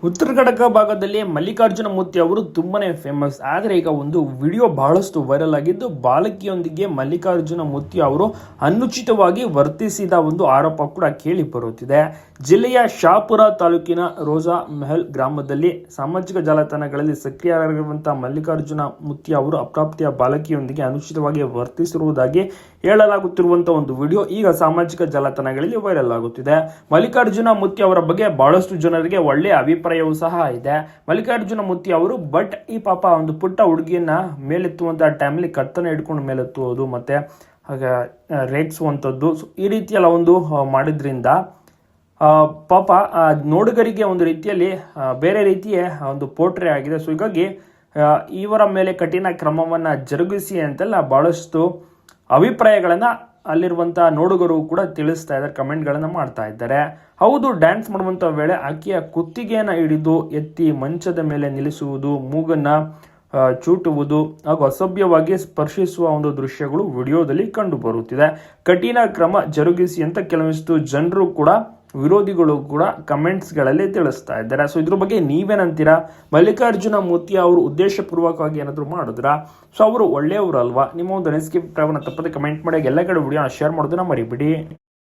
ಉತ್ತರ ಕನ್ನಡ ಭಾಗದಲ್ಲಿ ಮಲ್ಲಿಕಾರ್ಜುನ ಮೂರ್ತಿ ಅವರು ತುಂಬಾನೇ ಫೇಮಸ್. ಆದರೆ ಈಗ ಒಂದು ವಿಡಿಯೋ ಬಹಳಷ್ಟು ವೈರಲ್ ಆಗಿದ್ದು, ಬಾಲಕಿಯೊಂದಿಗೆ ಮಲ್ಲಿಕಾರ್ಜುನ ಮೂರ್ತಿ ಅವರು ಅನುಚಿತವಾಗಿ ವರ್ತಿಸಿದ ಒಂದು ಆರೋಪ ಕೂಡ ಕೇಳಿ ಬರುತ್ತಿದೆ. ಜಿಲ್ಲೆಯ ಶಾಪುರ ತಾಲೂಕಿನ ರೋಜಾ ಮೆಹಲ್ ಗ್ರಾಮದಲ್ಲಿ ಸಾಮಾಜಿಕ ಜಾಲತಾಣಗಳಲ್ಲಿ ಸಕ್ರಿಯರಾಗಿರುವಂತಹ ಮಲ್ಲಿಕಾರ್ಜುನ ಮೂರ್ತಿ ಅವರು ಅಪ್ರಾಪ್ತಿಯ ಬಾಲಕಿಯೊಂದಿಗೆ ಅನುಚಿತವಾಗಿ ವರ್ತಿಸಿರುವುದಾಗಿ ಹೇಳಲಾಗುತ್ತಿರುವಂತಹ ಒಂದು ವಿಡಿಯೋ ಈಗ ಸಾಮಾಜಿಕ ಜಾಲತಾಣಗಳಲ್ಲಿ ವೈರಲ್ ಆಗುತ್ತಿದೆ. ಮಲ್ಲಿಕಾರ್ಜುನ ಮೂರ್ತಿ ಅವರ ಬಗ್ಗೆ ಬಹಳಷ್ಟು ಜನರಿಗೆ ಒಳ್ಳೆಯ ಅಭಿಪ್ರಾಯವೂ ಸಹ ಇದೆ. ಮಲ್ಲಿಕಾರ್ಜುನ ಮೂರ್ತಿ ಅವರು ಈ ಪಾಪ ಒಂದು ಪುಟ್ಟ ಹುಡುಗಿಯನ್ನ ಮೇಲೆತ್ತುವಂತಹ ಟೈಮಲ್ಲಿ ಕತ್ತನ್ನ ಹಿಡ್ಕೊಂಡು ಮೇಲೆತ್ತುವುದು ಮತ್ತೆ ರೇಗಿಸುವಂಥದ್ದು, ಈ ರೀತಿ ಎಲ್ಲ ಒಂದು ಮಾಡಿದ್ರಿಂದ ಪಾಪ ನೋಡುಗರಿಗೆ ಒಂದು ರೀತಿಯಲ್ಲಿ ಬೇರೆ ರೀತಿಯ ಒಂದು ಪೋರ್ಟ್ರೇ ಆಗಿದೆ. ಸೊ ಹೀಗಾಗಿ ಇವರ ಮೇಲೆ ಕಠಿಣ ಕ್ರಮವನ್ನು ಜರುಗಿಸಿ ಅಂತೆಲ್ಲ ಬಹಳಷ್ಟು ಅಭಿಪ್ರಾಯಗಳನ್ನು ಅಲ್ಲಿರುವಂತಹ ನೋಡುಗರು ಕೂಡ ತಿಳಿಸ್ತಾ ಇದ್ದಾರೆ, ಕಮೆಂಟ್ಗಳನ್ನು ಮಾಡ್ತಾ ಇದ್ದಾರೆ. ಹೌದು, ಡ್ಯಾನ್ಸ್ ಮಾಡುವಂಥ ವೇಳೆ ಆಕೆಯ ಕುತ್ತಿಗೆಯನ್ನು ಹಿಡಿದು ಎತ್ತಿ ಮಂಚದ ಮೇಲೆ ನಿಲ್ಲಿಸುವುದು, ಮೂಗನ್ನ ಚೂಟುವುದು ಹಾಗೂ ಅಸಭ್ಯವಾಗಿ ಸ್ಪರ್ಶಿಸುವ ಒಂದು ದೃಶ್ಯಗಳು ವಿಡಿಯೋದಲ್ಲಿ ಕಂಡು ಬರುತ್ತಿದೆ. ಕಠಿಣ ಕ್ರಮ ಜರುಗಿಸಿ ಅಂತ ಕೆಲವಷ್ಟು ಜನರು ಕೂಡ, ವಿರೋಧಿಗಳು ಕೂಡ ಕಮೆಂಟ್ಸ್ಗಳಲ್ಲಿ ತಿಳಿಸ್ತಾ ಇದ್ದಾರೆ. ಸೊ ಇದ್ರ ಬಗ್ಗೆ ನೀವೇನಂತೀರಾ? ಮಲ್ಲಿಕಾರ್ಜುನ ಮೂರ್ತಿ ಅವರು ಉದ್ದೇಶಪೂರ್ವಕವಾಗಿ ಏನಾದರೂ ಮಾಡಿದ್ರಾ? ಸೊ ಅವರು ಒಳ್ಳೆಯವರು ಅಲ್ವಾ? ನಿಮ್ಮ ಒಂದು ಅನಿಸಿಕೆ ತಪ್ಪದೆ ಕಮೆಂಟ್ ಮಾಡಿ. ಎಲ್ಲ ಕಡೆ ವಿಡಿಯೋನ ಶೇರ್ ಮಾಡೋದನ್ನ ಮರಿಬಿಡಿ.